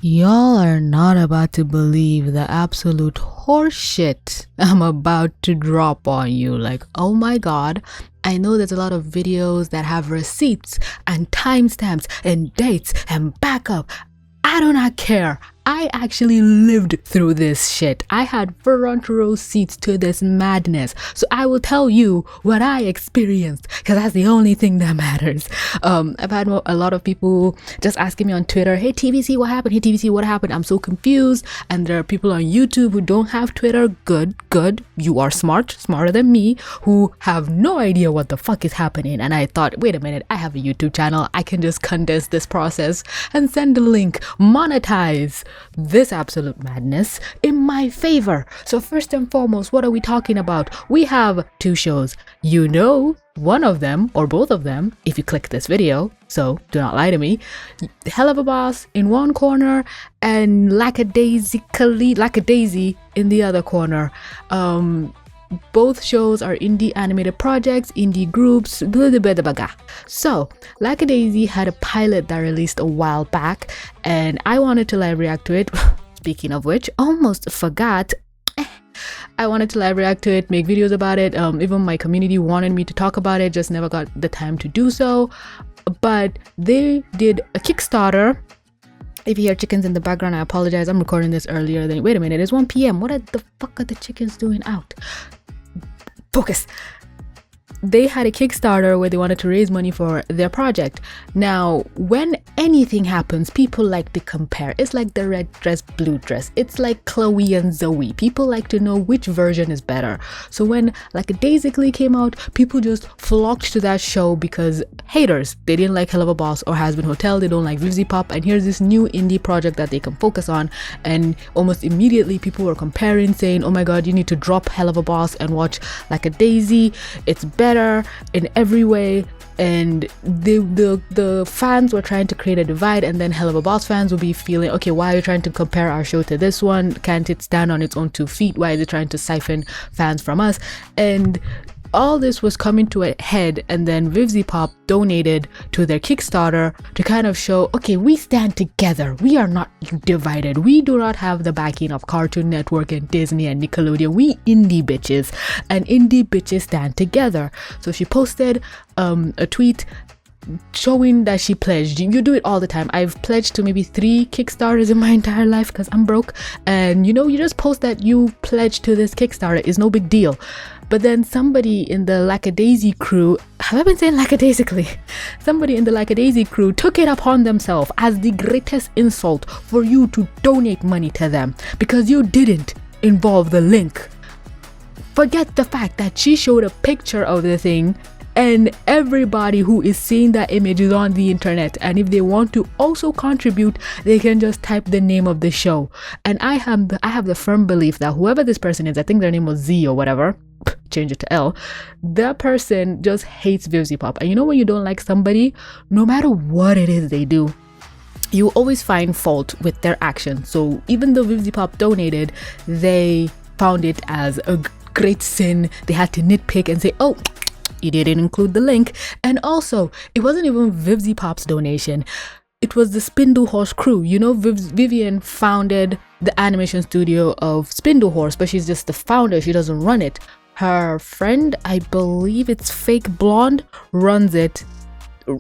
Y'all are not about to believe the absolute horseshit I'm about to drop on you. Like, oh my god, I know there's a lot of videos that have receipts and timestamps and dates and backup. I do not care. I actually lived through this shit. I had front row seats to this madness. So I will tell you what I experienced because that's the only thing that matters. I've had a lot of people just asking me on Twitter, hey TVC, what happened? Hey TVC, what happened? I'm so confused. And there are people on YouTube who don't have Twitter. Good. You are smarter than me, who have no idea what the fuck is happening. And I thought, wait a minute, I have a YouTube channel. I can just condense this process and send a link, monetize this absolute madness in my favor. So first and foremost, what are we talking about? We have two shows. You know one of them or both of them if you click this video, so do not lie to me. Helluva Boss in one corner and Lackadaisy in the other corner. Both shows are indie animated projects, indie groups, So, Lackadaisy had a pilot that released a while back, and I wanted to live react to it. Speaking of which, almost forgot. I wanted to live react to it, make videos about it. Even my community wanted me to talk about it, just never got the time to do so. But they did a Kickstarter. If you hear chickens in the background, I apologize. I'm recording this earlier than. Wait a minute, it's 1 p.m. What the fuck are the chickens doing out? Focus. They had a Kickstarter where they wanted to raise money for their project. Now, when anything happens, people like to compare. It's like the red dress, blue dress. It's like Chloe and Zoe. People like to know which version is better. So when Lackadaisy came out, people just flocked to that show because haters. They didn't like Helluva Boss or Hazbin Hotel. They don't like Vivziepop. And here's this new indie project that they can focus on. And almost immediately, people were comparing, saying, oh my god, you need to drop Helluva Boss and watch Lackadaisy. It's better in every way. And the fans were trying to create a divide, and then Helluva Boss fans will be feeling, okay, why are you trying to compare our show to this one? Can't it stand on its own 2 feet? Why is it trying to siphon fans from us? And all this was coming to a head, and then Vivziepop donated to their Kickstarter to kind of show, okay, we stand together. We are not divided. We do not have the backing of Cartoon Network and Disney and Nickelodeon. We indie bitches, and indie bitches stand together. So she posted a tweet showing that she pledged. You do it all the time. I've pledged to maybe 3 Kickstarters in my entire life because I'm broke, and you know, you just post that you pledged to this Kickstarter. Is no big deal. But then somebody in the Lackadaisy crew, have I been saying lackadaisically? Somebody in the Lackadaisy crew took it upon themselves as the greatest insult for you to donate money to them because you didn't involve the link. Forget the fact that she showed a picture of the thing, and everybody who is seeing that image is on the internet, and if they want to also contribute, they can just type the name of the show. And I have the firm belief that whoever this person is, I think their name was Z or whatever, change it to L, that person just hates Vivziepop. And you know when you don't like somebody, no matter what it is they do, you always find fault with their actions. So even though Vivziepop donated, they found it as a great sin. They had to nitpick and say, oh, you didn't include the link. And also, it wasn't even Vivziepop's donation. It was the SpindleHorse crew. You know, Vivian founded the animation studio of SpindleHorse, but she's just the founder. She doesn't run it. Her friend, I believe it's Fake Blonde, runs it,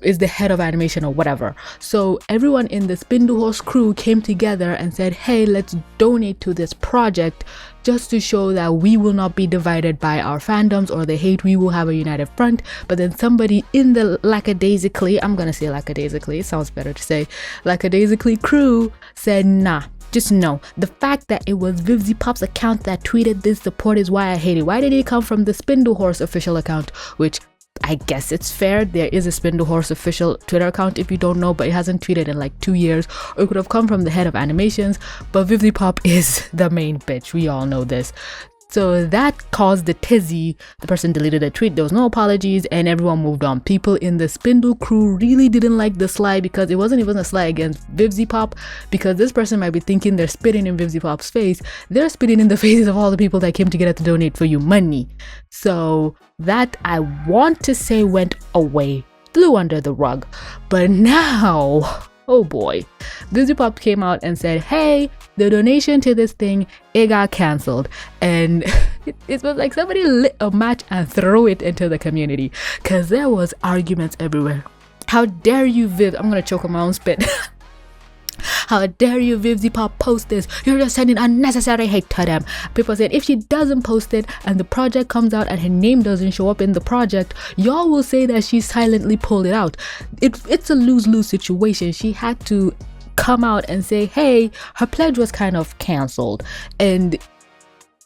is the head of animation or whatever. So everyone in the SpindleHorse crew came together and said, hey, let's donate to this project just to show that we will not be divided by our fandoms or the hate. We will have a united front. But then somebody in the Lackadaisy, I'm gonna say Lackadaisy, it sounds better to say Lackadaisy crew, said nah. Just know, the fact that it was Vivziepop's account that tweeted this support is why I hate it. Why did it come from the SpindleHorse official account? Which I guess it's fair. There is a SpindleHorse official Twitter account if you don't know, but it hasn't tweeted in like 2 years. Or it could have come from the head of animations, but Vivziepop is the main bitch. We all know this. So that caused the tizzy. The person deleted the tweet. There was no apologies, and everyone moved on. People in the Spindle crew really didn't like the slide because it wasn't even a slide against Vivziepop, because this person might be thinking they're spitting in Vivziepop's face. They're spitting in the faces of all the people that came together to donate for you money. So that, I want to say, went away, flew under the rug. But now, oh boy, Vivziepop came out and said, hey, the donation to this thing, it got cancelled. And it was like somebody lit a match and throw it into the community, because there was arguments everywhere. How dare you, Viv? I'm gonna choke on my own spit. How dare you, Vivziepop, post this? You're just sending unnecessary hate to them. People said if she doesn't post it and the project comes out and her name doesn't show up in the project, y'all will say that she silently pulled it out. It's a lose-lose situation. She had to come out and say, hey, her pledge was kind of cancelled. And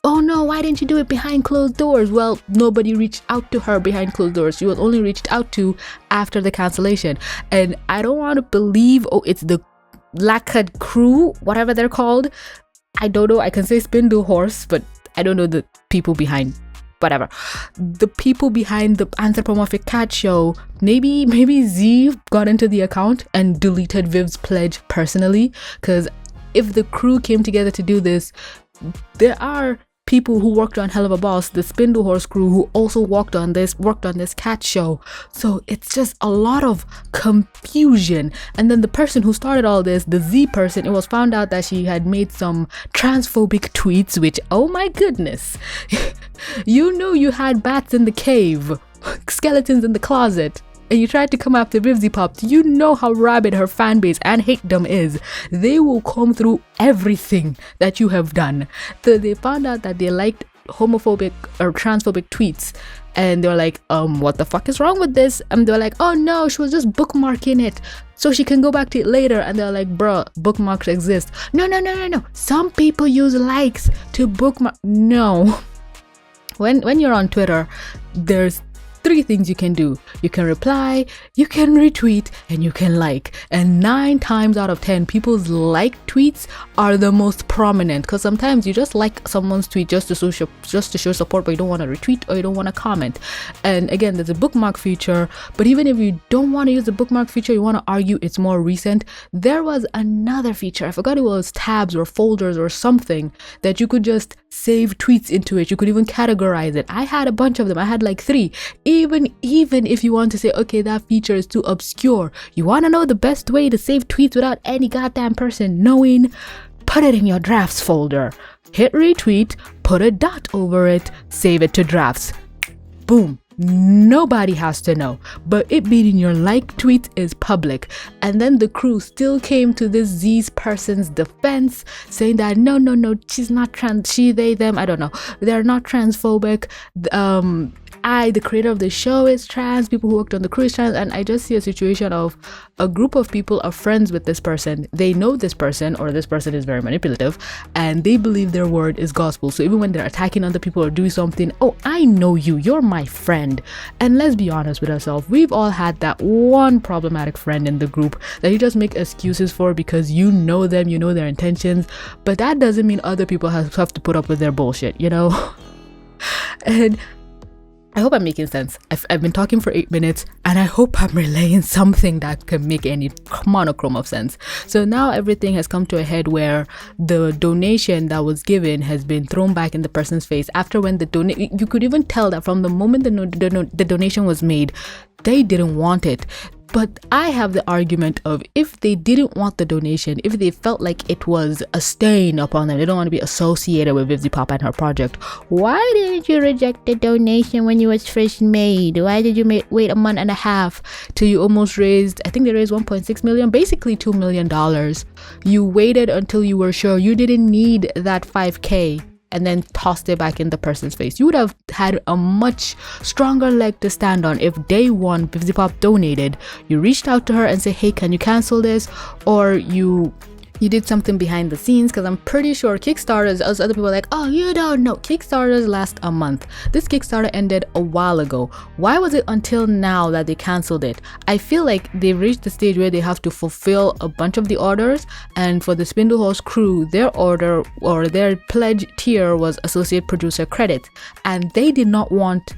oh no, why didn't you do it behind closed doors? Well, nobody reached out to her behind closed doors. She was only reached out to after the cancellation. And I don't want to believe, oh, it's the Lackad crew, whatever they're called. I don't know. I can say SpindleHorse, but I don't know the people behind, whatever. The people behind the anthropomorphic cat show. Maybe Z got into the account and deleted Viv's pledge personally. Because if the crew came together to do this, there are people who worked on Helluva Boss, the SpindleHorse crew, who also worked on this cat show. So it's just a lot of confusion. And then the person who started all this, the Z person, it was found out that she had made some transphobic tweets, which, oh my goodness. You knew you had bats in the cave, skeletons in the closet, and you tried to come after Vivziepop. You know how rabid her fan base and hatedom is. They will comb through everything that you have done. So they found out that they liked homophobic or transphobic tweets, and they were like, what the fuck is wrong with this? And they're like, oh no, she was just bookmarking it so she can go back to it later. And they're like, bruh, bookmarks exist. No. Some people use likes to bookmark. No. When you're on Twitter, there's 3 things you can do. You can reply, you can retweet, and you can like. And 9 times out of 10, people's like tweets are the most prominent, because sometimes you just like someone's tweet just to show support, but you don't want to retweet or you don't want to comment. And again, there's a bookmark feature, but even if you don't want to use the bookmark feature, you want to argue it's more recent, there was another feature, I forgot it was tabs or folders or something, that you could just save tweets into it. You could even categorize it. I had a bunch of them. I had like 3. Even if you want to say, okay, that feature is too obscure, you want to know the best way to save tweets without any goddamn person knowing, put it in your drafts folder, hit retweet, put a dot over it, save it to drafts. Boom. Nobody has to know, but it being in your like tweet is public. And then the crew still came to this Z's person's defense, saying that no, she's not trans, she, they, them, I don't know, they're not transphobic. The creator of the show is trans, people who worked on the crew is trans. And I just see a situation of a group of people are friends with this person, they know this person, or this person is very manipulative, and they believe their word is gospel. So even when they're attacking other people or doing something, oh, I know you, you're my friend. And let's be honest with ourselves, we've all had that one problematic friend in the group that you just make excuses for because you know them, you know their intentions, but that doesn't mean other people have to put up with their bullshit, you know. And I hope I'm making sense. I've been talking for 8 minutes, and I hope I'm relaying something that can make any monochrome of sense. So now everything has come to a head where the donation that was given has been thrown back in the person's face. After when you could even tell that from the moment the donation was made, they didn't want it. But I have the argument of, if they didn't want the donation, if they felt like it was a stain upon them, they don't want to be associated with Vivziepop and her project, why didn't you reject the donation when you was first made? Why did you wait a month and a half till you almost raised, I think they raised 1.6 million, basically $2 million. You waited until you were sure you didn't need that 5K and then tossed it back in the person's face. You would have had a much stronger leg to stand on if day one Vivziepop donated, you reached out to her and say, hey, can you cancel this? Or you did something behind the scenes, because I'm pretty sure Kickstarters, as other people are like, oh, you don't know, Kickstarters last a month. This Kickstarter ended a while ago. Why was it until now that they canceled it? I feel like they've reached the stage where they have to fulfill a bunch of the orders, and for the SpindleHorse crew, their order or their pledge tier was associate producer credit, and they did not want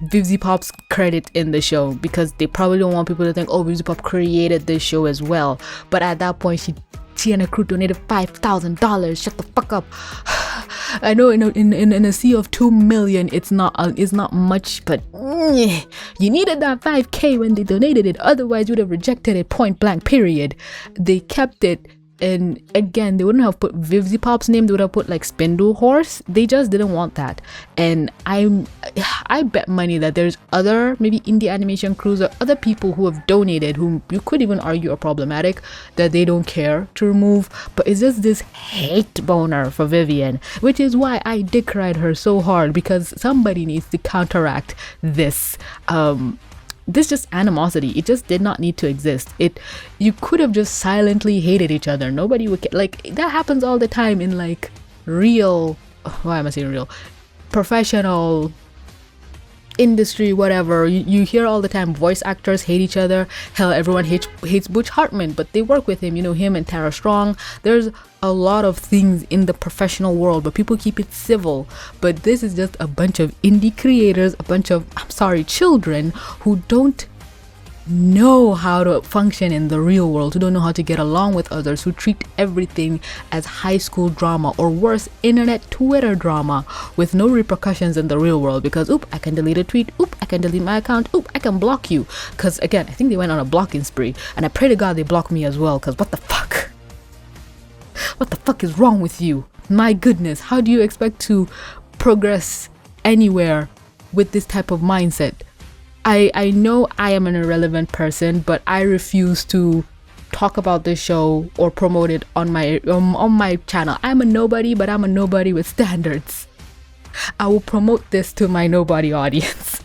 Vivziepop's credit in the show because they probably don't want people to think, oh, Vivziepop created this show as well. But at that point, she and her crew donated $5,000. Shut the fuck up. I know in a sea of 2 million, it's not much, but you needed that 5K when they donated it. Otherwise, you would have rejected it point blank, period. They kept it And again, they wouldn't have put Vivziepop's name, they would have put like SpindleHorse. They just didn't want that. And I bet money that there's other maybe indie animation crews or other people who have donated, whom you could even argue are problematic, that they don't care to remove. But it's just this hate boner for Vivian, which is why I dick ride her so hard, because somebody needs to counteract this this just animosity. It just did not need to exist. You could have just silently hated each other. Nobody would care. Like, that happens all the time in like real, why am I saying real, professional industry, whatever. You hear all the time voice actors hate each other. Hell, everyone hates Butch Hartman, but they work with him, you know, him and Tara Strong. There's a lot of things in the professional world, but people keep it civil. But this is just a bunch of indie creators, a bunch of, I'm sorry, children who don't know how to function in the real world, who don't know how to get along with others, who treat everything as high school drama, or worse, internet Twitter drama with no repercussions in the real world, because oop, I can delete a tweet, oop, I can delete my account, oop, I can block you. Because again, I think they went on a blocking spree, and I pray to God they block me as well, because what the fuck? What the fuck is wrong with you? My goodness, how do you expect to progress anywhere with this type of mindset? I know I am an irrelevant person, but I refuse to talk about this show or promote it on my channel. I'm a nobody, but I'm a nobody with standards. I will promote this to my nobody audience.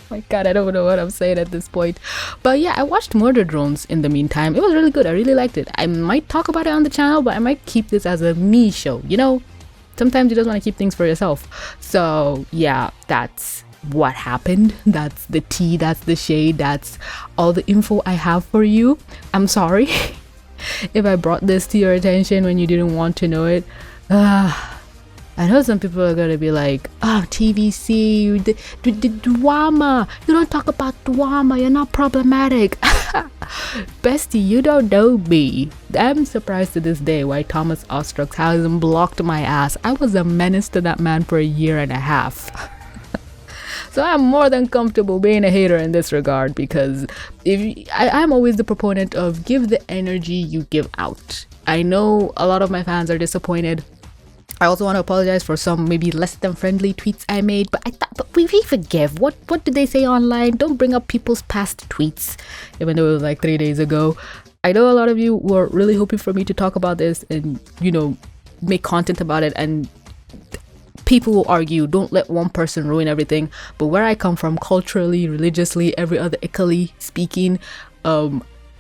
My God, I don't know what I'm saying at this point. But yeah, I watched Murder Drones in the meantime. It was really good. I really liked it. I might talk about it on the channel, but I might keep this as a me show. You know, sometimes you just want to keep things for yourself. So yeah, that's what happened. That's the tea, that's the shade, that's all the info I have for you. I'm sorry if I brought this to your attention when you didn't want to know it. I know some people are gonna be like, oh, TVC, the drama, you don't talk about drama, you're not problematic. Bestie, you don't know me. I'm surprised to this day why Thomas Ostrux hasn't blocked my ass. I was a menace to that man for a year and a half. So I'm more than comfortable being a hater in this regard, because I'm always the proponent of give the energy you give out. I know a lot of my fans are disappointed. I also want to apologize for some maybe less than friendly tweets I made, but I thought, but we forgive. What did they say online? Don't bring up people's past tweets, even though it was like 3 days ago. I know a lot of you were really hoping for me to talk about this and, you know, make content about it, and people will argue, don't let one person ruin everything. But where I come from, culturally, religiously, every other ically speaking,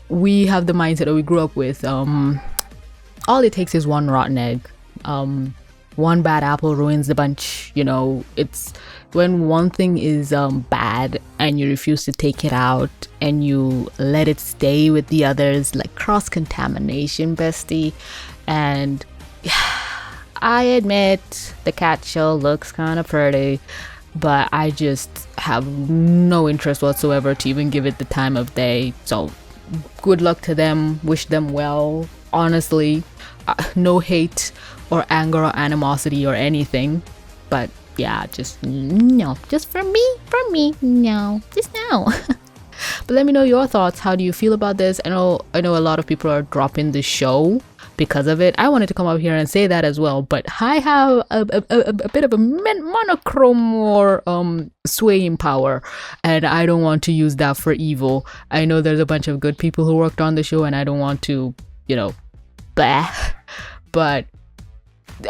we have the mindset that we grew up with. All it takes is one rotten egg. One bad apple ruins the bunch. You know, it's when one thing is bad and you refuse to take it out and you let it stay with the others, like cross-contamination, bestie. And I admit the cat show looks kind of pretty, but I just have no interest whatsoever to even give it the time of day. So good luck to them, wish them well. Honestly, no hate or anger or animosity or anything, but yeah, just no, just for me, no, just no. But let me know your thoughts. How do you feel about this? I know a lot of people are dropping the show because of it. I wanted to come up here and say that as well, but I have a bit of a monochrome or swaying power, and I don't want to use that for evil. I know there's a bunch of good people who worked on the show, and I don't want to, you know, blah. But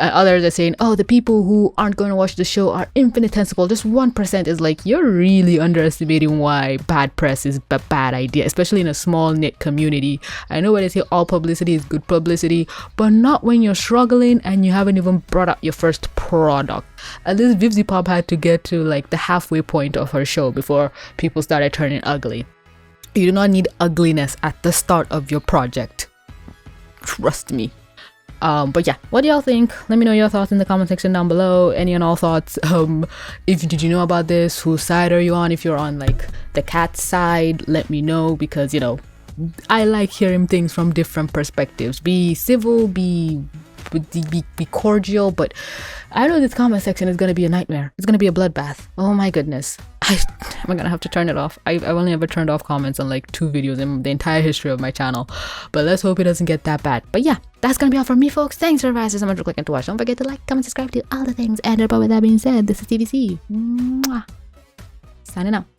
others are saying, oh, the people who aren't going to watch the show are infinitesimal, just 1%. Is like, you're really underestimating why bad press is a bad idea, especially in a small knit community. I know when they say all publicity is good publicity, but not when you're struggling and you haven't even brought out your first product. At least Vivziepop had to get to like the halfway point of her show before people started turning ugly. You do not need ugliness at the start of your project, trust me. But yeah, what do y'all think? Let me know your thoughts in the comment section down below. Any and all thoughts. Did you know about this? Whose side are you on? If you're on like the cat side, let me know, because you know, I like hearing things from different perspectives. Be civil, be be cordial, but I know this comment section is gonna be a nightmare. It's gonna be a bloodbath. Oh my goodness. I'm gonna have to turn it off. I've only ever turned off comments on like 2 videos in the entire history of my channel, but let's hope it doesn't get that bad. But yeah, that's gonna be all from me, folks. Thanks for advice so much for clicking to watch. Don't forget to like, comment, subscribe, do all the things. And with that being said, this is TVC. Mwah. Signing out.